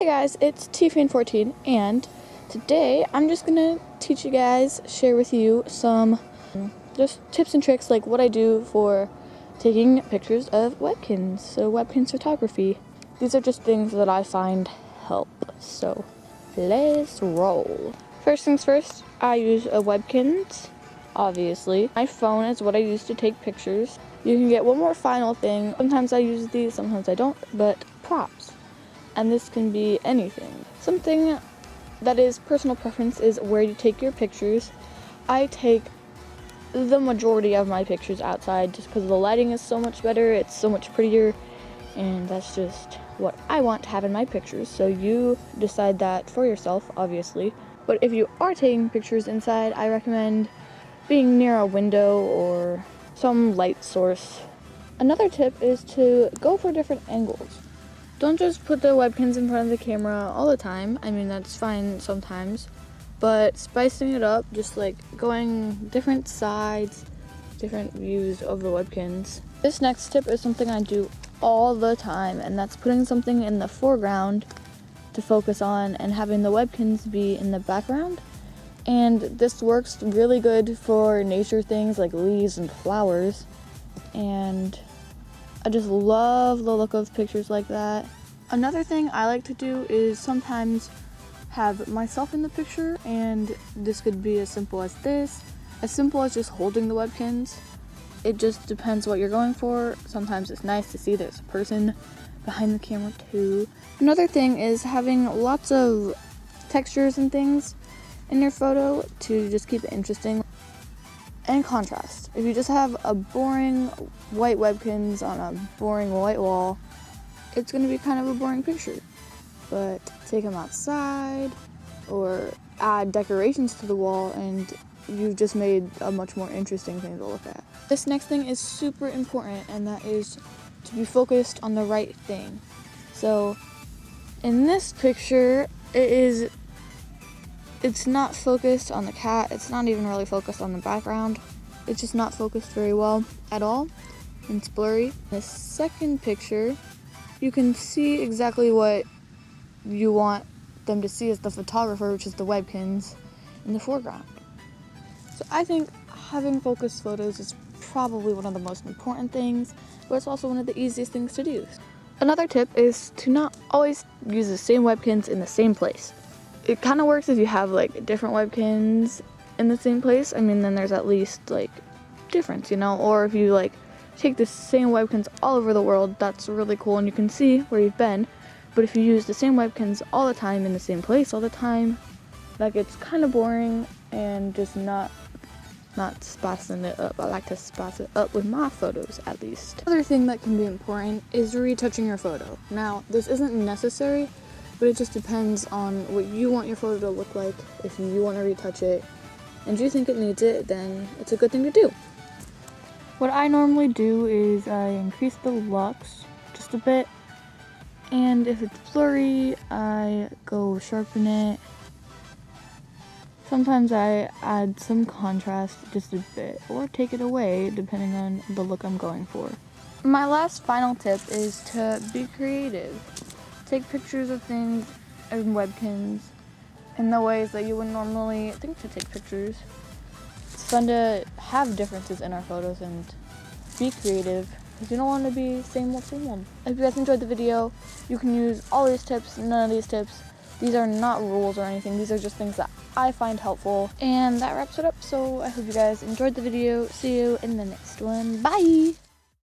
Hey guys, it's TFan14 and today I'm just gonna teach you guys, share with you some just tips and tricks like what I do for taking pictures of Webkinz, so Webkinz photography. These are just things that I find help, so let's roll. First things first, I use a Webkinz, obviously. My phone is what I use to take pictures. You can get one more final thing. Sometimes I use these, sometimes I don't, but props. And this can be anything. Something that is personal preference is where you take your pictures. I take the majority of my pictures outside just because the lighting is so much better, it's so much prettier, and that's just what I want to have in my pictures. So you decide that for yourself, obviously. But if you are taking pictures inside, I recommend being near a window or some light source. Another tip is to go for different angles. Don't just put the Webkinz in front of the camera all the time. I mean, that's fine sometimes, but spicing it up, just like going different sides, different views of the Webkinz. This next tip is something I do all the time, and that's putting something in the foreground to focus on and having the Webkinz be in the background. And this works really good for nature things like leaves and flowers, and I just love the look of pictures like that. Another thing I like to do is sometimes have myself in the picture, and this could be as simple as this, as simple as just holding the Webkinz. It just depends what you're going for. Sometimes it's nice to see there's a person behind the camera too. Another thing is having lots of textures and things in your photo to just keep it interesting. And contrast. If you just have a boring white Webkinz on a boring white wall, it's going to be kind of a boring picture. But take them outside or add decorations to the wall and you've just made a much more interesting thing to look at. This next thing is super important, and that is to be focused on the right thing. So in this picture, it's not focused on the cat, it's not even really focused on the background. It's just not focused very well at all, and it's blurry. The second picture, you can see exactly what you want them to see as the photographer, which is the Webkinz, in the foreground. So I think having focused photos is probably one of the most important things, but it's also one of the easiest things to do. Another tip is to not always use the same Webkinz in the same place. It kind of works if you have like different Webkinz in the same place. I mean, then there's at least like difference, you know? Or if you like take the same Webkinz all over the world, that's really cool and you can see where you've been. But if you use the same Webkinz all the time in the same place all the time, that gets kind of boring and just not spicing it up. I like to spice it up with my photos, at least. Another thing that can be important is retouching your photo. Now, this isn't necessary, but it just depends on what you want your photo to look like. If you want to retouch it and you think it needs it, then it's a good thing to do. What I normally do is I increase the lux just a bit, and if it's blurry, I go sharpen it. Sometimes I add some contrast just a bit, or take it away depending on the look I'm going for. My last final tip is to be creative. Take pictures of things in Webkinz in the ways that you would normally think to take pictures. It's fun to have differences in our photos and be creative, because you don't want to be same old, same old. If you guys enjoyed the video, you can use all these tips, none of these tips. These are not rules or anything, these are just things that I find helpful. And that wraps it up, so I hope you guys enjoyed the video. See you in the next one. Bye!